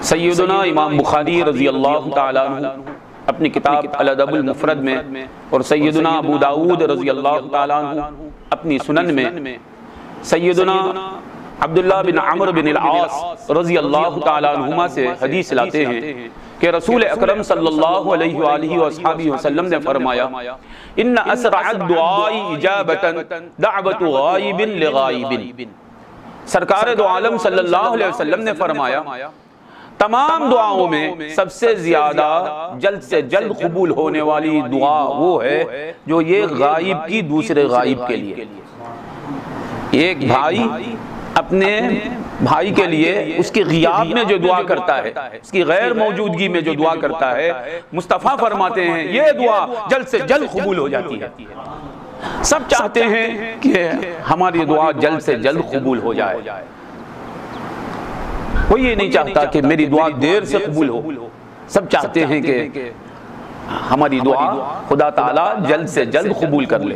سیدنا امام بخاری رضی اللہ تعالیٰ عنہ اپنی کتاب الادب المفرد میں اور سیدنا ابو داود رضی اللہ تعالیٰ عنہ اپنی سنن میں سیدنا عبداللہ بن عمرو بن العاص رضی اللہ تعالیٰ عنہما سے حدیث لاتے ہیں کہ رسول اکرم صلی اللہ علیہ وآلہ وآلہ وسلم نے فرمایا ان اسرع الدعاء اجابتا دعوت غائب لغائب۔ سرکار دو عالم صلی اللہ علیہ وسلم نے فرمایا تمام دعاؤں میں سب سے زیادہ جلد سے جلد قبول ہونے والی دعا وہ ہے جو یہ غائب کی دوسرے غائب کے لیے۔ ایک بھائی اپنے بھائی کے لیے اس کی غیاب میں جو دعا کرتا ہے، اس کی غیر موجودگی میں جو دعا کرتا ہے، مصطفیٰ فرماتے ہیں یہ دعا جلد سے جلد قبول ہو جاتی ہے۔ سب چاہتے ہیں کہ ہماری دعا جلد سے جلد قبول ہو جائے، کوئی یہ نہیں چاہتا کہ میری دعا دیر سے قبول ہو۔ سب چاہتے ہیں کہ ہماری دعا خدا تعالیٰ جلد سے جلد قبول کر لے۔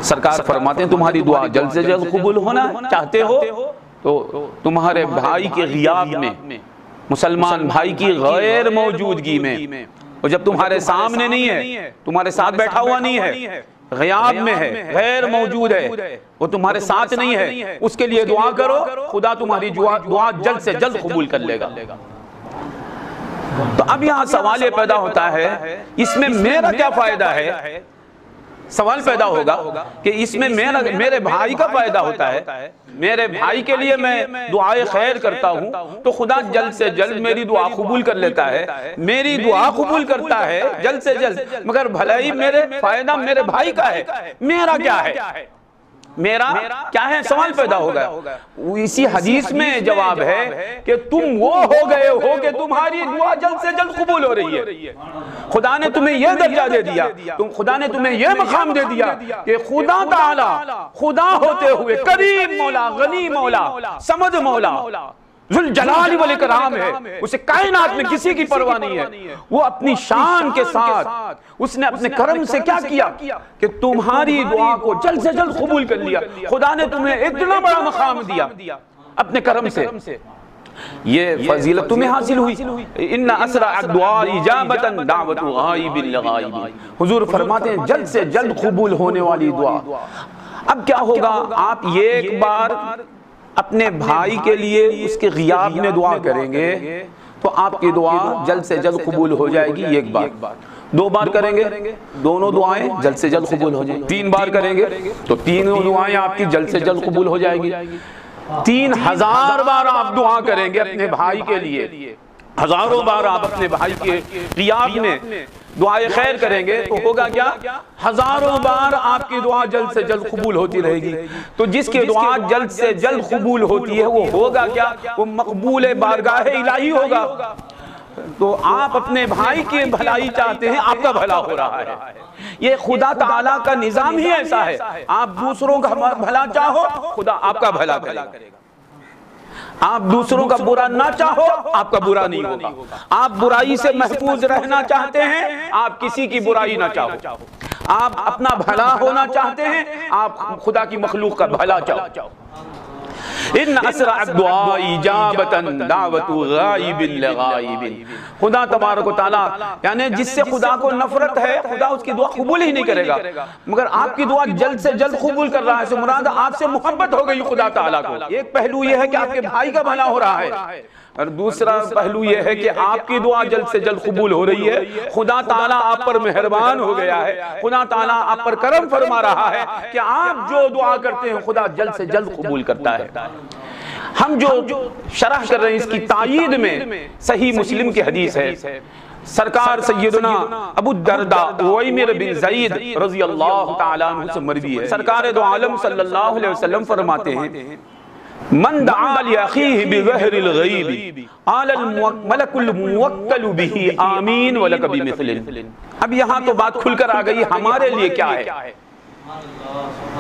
سرکار فرماتے ہیں تمہاری دعا جلد سے جلد قبول ہونا چاہتے ہو تو تمہارے بھائی کی غیاب میں، مسلمان بھائی کی غیر موجودگی میں، اور جب تمہارے سامنے نہیں ہے، تمہارے ساتھ بیٹھا ہوا نہیں ہے، غیاب میں ہے، غیر موجود ہے، وہ تمہارے ساتھ نہیں ہے، اس کے لیے دعا کرو، خدا تمہاری دعا جلد سے جلد قبول کر لے گا۔ تو اب یہاں سوال یہ پیدا ہوتا ہے اس میں میرا کیا فائدہ ہے؟ سوال پیدا ہوگا کہ اس میں میرے بھائی کا فائدہ ہوتا ہے، میرے بھائی کے لیے میں دعائے خیر کرتا ہوں تو خدا جلد سے جلد میری دعا قبول کر لیتا ہے، میری دعا قبول کرتا ہے جلد سے جلد، مگر بھلائی میرے فائدہ میرے بھائی کا ہے، میرا کیا ہے؟ میرا کیا ہے؟ سوال پیدا ہوگا۔ اسی حدیث میں جواب ہے کہ تم وہ ہو گئے ہو کہ تمہاری دعا جلد سے جلد قبول ہو رہی ہے۔ خدا نے تمہیں یہ درجہ دے دیا، خدا نے تمہیں یہ مقام دے دیا کہ خدا تعالی خدا ہوتے ہوئے کریم مولا، غنی مولا، سمد مولا، ذوالجلال والاکرام ہے، اسے کائنات میں کسی کی پرواہ نہیں ہے۔ وہ اپنی شان کے ساتھ اس نے اپنے کرم سے کیا کیا کہ تمہاری دعا کو جلد سے جلد قبول کر لیا۔ خدا نے تمہیں اتنا بڑا مقام دیا اپنے کرم سے، یہ فضیلت تمہیں حاصل ہوئی۔ ان اسرع الدعاء اجابتا دعوت غائب لغائب۔ حضور فرماتے ہیں جلد سے جلد قبول ہونے والی دعا۔ اب کیا ہوگا؟ آپ ایک بار اپنے بھائی کے لیے اس کے غیاب میں دعا کریں گے تو آپ کی دعا جلد سے جلد قبول ہو جائے گی۔ ایک بار، دو بار کریں گے دونوں دعائیں جلد سے جلد قبول ہو جائیں گی، تین بار کریں گے تو تینوں دعائیں آپ کی جلد سے جلد قبول ہو جائے گی۔ 3000 بار آپ دعا کریں گے اپنے بھائی کے لیے، ہزاروں بار آپ اپنے بھائی کے غیاب میں دعائے خیر کریں گے تو ہوگا کیا؟ ہزاروں بار آپ کی دعا جلد سے جلد قبول ہوتی رہے گی۔ تو جس کی دعا جلد سے جلد قبول ہوتی ہے وہ ہوگا کیا؟ وہ مقبول بارگاہ الہی ہوگا۔ تو آپ اپنے بھائی کی بھلائی چاہتے ہیں، آپ کا بھلا ہو رہا ہے۔ یہ خدا تعالیٰ کا نظام ہی ایسا ہے، آپ دوسروں کا بھلا چاہو خدا آپ کا بھلا کرے گا، آپ دوسروں کا برا نہ چاہو آپ کا برا نہیں ہوگا، آپ برائی سے محفوظ رہنا چاہتے ہیں آپ کسی کی برائی نہ چاہو، آپ اپنا بھلا ہونا چاہتے ہیں آپ خدا کی مخلوق کا بھلا چاہو۔ ان اسرع الدعاء اجابتا دعوت غائب لغائب۔ خدا تبارک و تعالیٰ یعنی جس سے خدا کو نفرت ہے خدا اس کی دعا قبول ہی نہیں کرے گا، مگر آپ کی دعا جلد سے جلد قبول کر رہا ہے، مراد آپ سے محبت ہو گئی خدا تعالیٰ کو۔ ایک پہلو یہ ہے کہ آپ کے بھائی کا بھلا ہو رہا ہے، اور دوسرا پہلو یہ ہے کہ آپ کی دعا جلد سے جلد قبول ہو رہی ہے۔ خدا تعالیٰ آپ پر مہربان ہو گیا ہے، خدا تعالیٰ آپ پر کرم فرما رہا ہے کہ آپ جو دعا کرتے ہیں خدا جلد سے جلد قبول کرتا ہے۔ ہم جو شرح کر رہے ہیں اس کی تائید میں صحیح مسلم کی حدیث ہے، سرکار سیدنا ابو الدرداء عویمر بن زید رضی اللہ تعالیٰ عنہ سے مروی ہے، سرکار دو عالم صلی اللہ علیہ وسلم فرماتے ہیں من دعا لأخیہ بظہر الغیب قال الملک الموکل به آمین ولک بمثل۔ اب یہاں تو بات کھل کر آ گئی ہمارے لیے کیا ہے،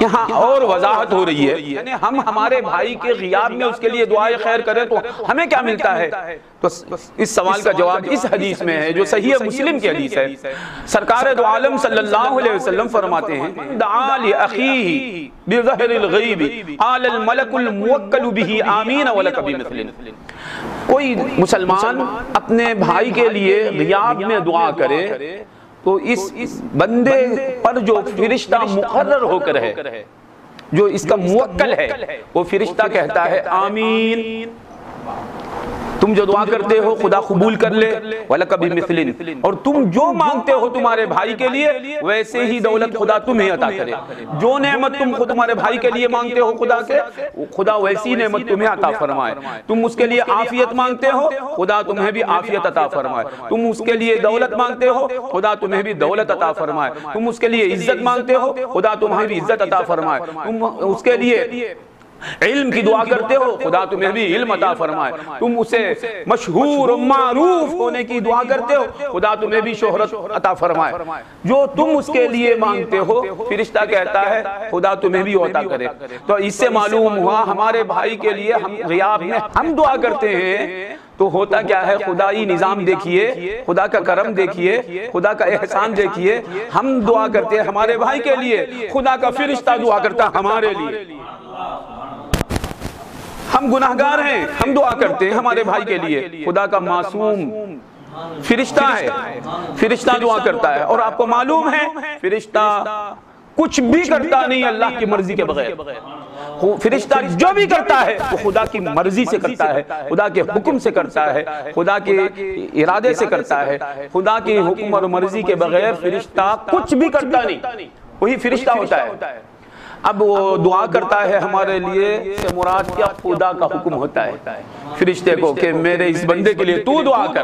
یہاں اور وضاحت ہو رہی ہے، یعنی ہم ہمارے بھائی کے غیاب میں اس کے لیے دعائے خیر کریں تو ہمیں کیا ملتا ہے؟ تو اس سوال کا جواب اس حدیث میں ہے جو صحیح مسلم کی حدیث ہے۔ سرکار دو عالم صلی اللہ علیہ وسلم فرماتے ہیں دعا لأخیہ بظہر الغیب قال الملک الموکل بہ آمین ولک بمثل۔ کوئی مسلمان اپنے بھائی کے لیے غیاب میں دعا کرے تو اس بندے پر جو فرشتہ مقرر ہو کر ہے، جو اس کا موکل ہے، وہ فرشتہ کہتا ہے آمین، تم جو دعا کرتے ہو خدا قبول کر لے، وَلَكَ بِمِثْلٍ، اور تم جو مانگتے ہو تمہارے بھائی کے لیے ویسے ہی دولت خدا تمہیں عطا کرے، جو نعمت تم تمہارے بھائی کے لیے مانگتے ہو خدا سے، خدا ویسی نعمت تمہیں عطا فرمائے۔ تم اس کے لیے عافیت مانگتے ہو، خدا تمہیں بھی عافیت عطا فرمائے۔ تم اس کے لیے دولت مانگتے ہو، خدا تمہیں بھی دولت عطا فرمائے۔ تم اس کے لیے عزت مانگتے ہو، خدا تمہیں بھی عزت عطا فرمائے۔ تم اس کے لیے علم کی دعا کرتے ہو، خدا تمہیں بھی علم عطا فرمائے۔ تم اسے مشہور و معروف ہونے کی دعا کرتے ہو، خدا تمہیں بھی شہرت عطا فرمائے۔ جو تم اس کے لیے مانگتے ہو فرشتہ کہتا ہے خدا تمہیں بھی عطا کرے۔ تو اس سے معلوم ہوا ہمارے بھائی کے لیے ہم غیاب میں ہم دعا کرتے ہیں تو ہوتا کیا ہے؟ خدائی نظام دیکھیے، خدا کا کرم دیکھیے، خدا کا احسان دیکھیے۔ ہم دعا کرتے ہیں ہمارے بھائی کے لیے، خدا کا فرشتہ دعا کرتا ہے ہمارے لیے۔ ہم گناہگار ہیں، ہم دعا کرتے ہیں ہمارے بھائی کے لیے، خدا کا معصوم فرشتہ ہے، فرشتہ دعا کرتا ہے۔ اور آپ کو معلوم ہے فرشتہ کچھ بھی کرتا نہیں اللہ کی مرضی کے بغیر۔ فرشتہ جو بھی کرتا ہے وہ خدا کی مرضی سے کرتا ہے، خدا کے حکم سے کرتا ہے، خدا کے ارادے سے کرتا ہے۔ خدا کی حکم اور مرضی کے بغیر فرشتہ کچھ بھی کرتا نہیں، وہی فرشتہ ہوتا ہے۔ اب وہ دعا کرتا ہے ہمارے لیے سے مراد کیا؟ خدا کا حکم ہوتا ہے فرشتے کو کہ میرے اس بندے کے لیے تو دعا کر،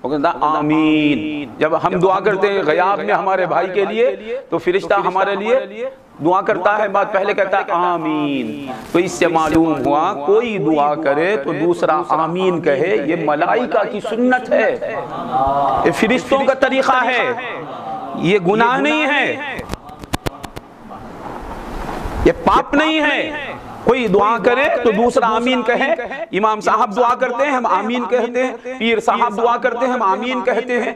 وہ کہتا آمین۔ جب ہم دعا کرتے ہیں غیاب میں ہمارے بھائی کے لیے تو فرشتہ ہمارے لیے دعا کرتا ہے، بعد پہلے کہتا ہے آمین۔ تو اس سے معلوم ہوا کوئی دعا کرے تو دوسرا آمین کہے، یہ ملائکہ کی سنت ہے، یہ فرشتوں کا طریقہ ہے، یہ گناہ نہیں ہے، یہ پاپ نہیں ہے۔ کوئی دعا کرے تو دوسرا آمین کہے۔ امام صاحب دعا کرتے ہیں ہم آمین کہتے ہیں، پیر صاحب دعا کرتے ہیں ہم آمین کہتے ہیں،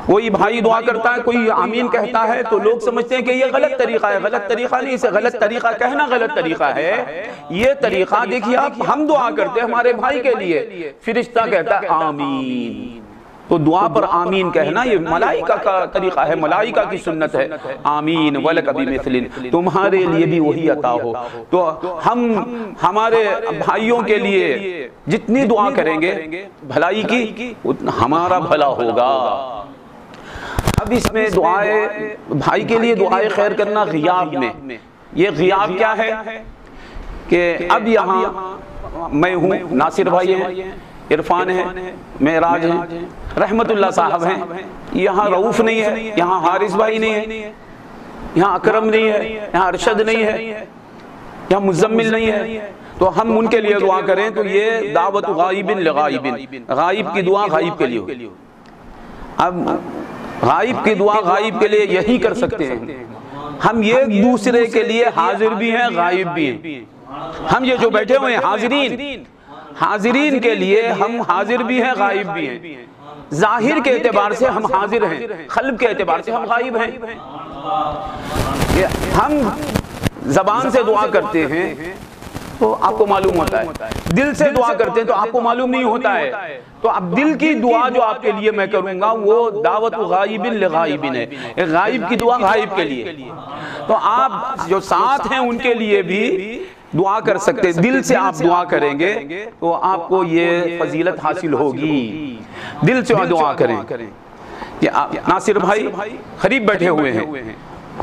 کوئی بھائی دعا کرتا ہے کوئی آمین کہتا ہے تو لوگ سمجھتے ہیں کہ یہ غلط طریقہ ہے۔ غلط طریقہ نہیں، اسے غلط طریقہ کہنا غلط طریقہ ہے۔ یہ طریقہ دیکھیے آپ، ہم دعا کرتے ہیں ہمارے بھائی کے لیے، فرشتہ کہتا ہے آمین، تو دعا پر آمین کہنا یہ ملائکہ کا طریقہ ہے، ملائکہ کی سنت ہے۔ آمین وَلَكَ بِمِثْلٍ، تمہارے لیے بھی وہی عطا ہو۔ تو ہم ہمارے بھائیوں کے لیے جتنی دعا کریں گے بھلائی کی ہمارا بھلا ہوگا۔ اب اس میں دعائے بھائی کے لیے دعائے خیر کرنا غیاب میں، یہ غیاب کیا ہے کہ اب یہاں میں ہوں، ناصر بھائی ہیں، عرفان ہے، معراج ہیں، رحمت اللہ صاحب ہیں، یہاں رؤوف نہیں ہے، یہاں حارث بھائی نہیں ہے، یہاں اکرم نہیں ہے، یہاں ارشد نہیں ہے، یہاں مزمل نہیں ہے، تو ہم ان کے لیے دعا کریں تو یہ دعوت غائب لغائب، غائب کی دعا غائب کے لیے ہو۔ اب غائب کی دعا غائب کے لیے یہی کر سکتے ہیں، ہم یہ دوسرے کے لیے حاضر بھی ہیں غائب بھی ہیں۔ ہم یہ جو بیٹھے ہوئے ہیں حاضرین کے لیے ہم حاضر بھی ہیں غائب بھی ہیں۔ ظاہر کے اعتبار سے ہم حاضر ہیں، قلب کے اعتبار سے ہم غائب ہیں۔ ہم زبان سے دعا کرتے ہیں تو آپ کو معلوم ہوتا ہے، دل سے دعا کرتے ہیں تو آپ کو معلوم نہیں ہوتا ہے۔ تو اب دل کی دعا جو آپ کے لیے میں کروں گا وہ دعوت غائب لغائب ہے، غائب کی دعا غائب کے لیے۔ تو آپ جو ساتھ ہیں ان کے لیے بھی دعا کر سکتے، دل سے آپ دعا کریں گے تو آپ کو یہ فضیلت حاصل ہوگی۔ دل سے دعا کریں۔ ناصر بھائی قریب بیٹھے ہوئے ہیں،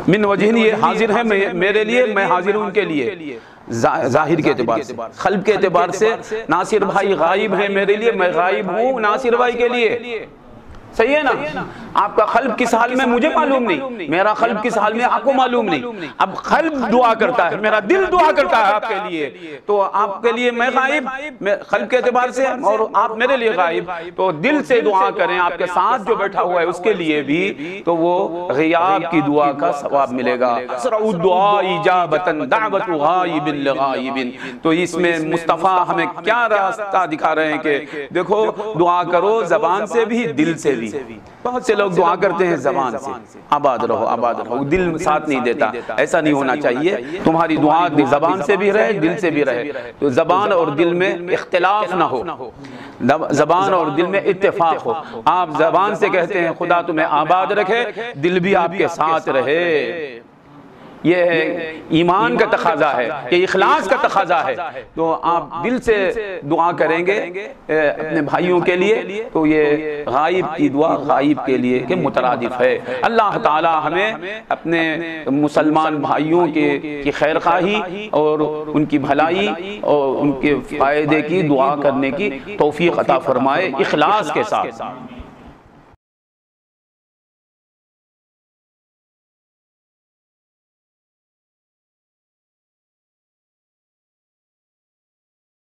من وجہن یہ حاضر ہیں میرے لیے، میں حاضر ہوں ان کے لیے، ظاہر کے اعتبار سے، قلب کے اعتبار سے ناصر بھائی غائب ہیں میرے لیے، میں غائب ہوں ناصر بھائی کے لیے۔ صحیح ہے نا؟ آپ کا قلب کس حال میں مجھے معلوم نہیں، میرا قلب کس حال میں آپ کو معلوم نہیں۔ اب قلب دعا کرتا ہے، میرا دل دعا کرتا ہے آپ کے لیے، تو آپ کے لیے میں غائب قلب کے اعتبار سے، اور آپ میرے لیے غائب، تو دل سے دعا کریں۔ آپ کے ساتھ جو بیٹھا ہوا ہے اس کے لیے بھی تو وہ غیاب کی دعا کا ثواب ملے گا۔ اسرع الدعاء اجابۃ دعوۃ غائب لغائب۔ تو اس میں مصطفیٰ ہمیں کیا راستہ دکھا رہے ہیں کہ دیکھو دعا کرو زبان سے بھی دل سے بھی۔ بہت سے لوگ دعا کرتے ہیں زبان سے، آباد رہو آباد رہو، دل ساتھ نہیں دیتا، ایسا نہیں ہونا چاہیے۔ تمہاری دعا زبان سے بھی رہے دل سے بھی رہے، تو زبان اور دل میں اختلاف نہ ہو، زبان اور دل میں اتفاق ہو۔ آپ زبان سے کہتے ہیں خدا تمہیں آباد رکھے، دل بھی آپ کے ساتھ رہے، یہ ایمان کا تقاضا ہے، یہ اخلاص کا تقاضا ہے۔ تو آپ دل سے دعا کریں گے اپنے بھائیوں کے لیے، تو یہ غائب کی دعا غائب کے لیے کہ مترادف ہے۔ اللہ تعالی ہمیں اپنے مسلمان بھائیوں کی خیرخواہی اور ان کی بھلائی اور ان کے فائدے کی دعا کرنے کی توفیق عطا فرمائے اخلاص کے ساتھ۔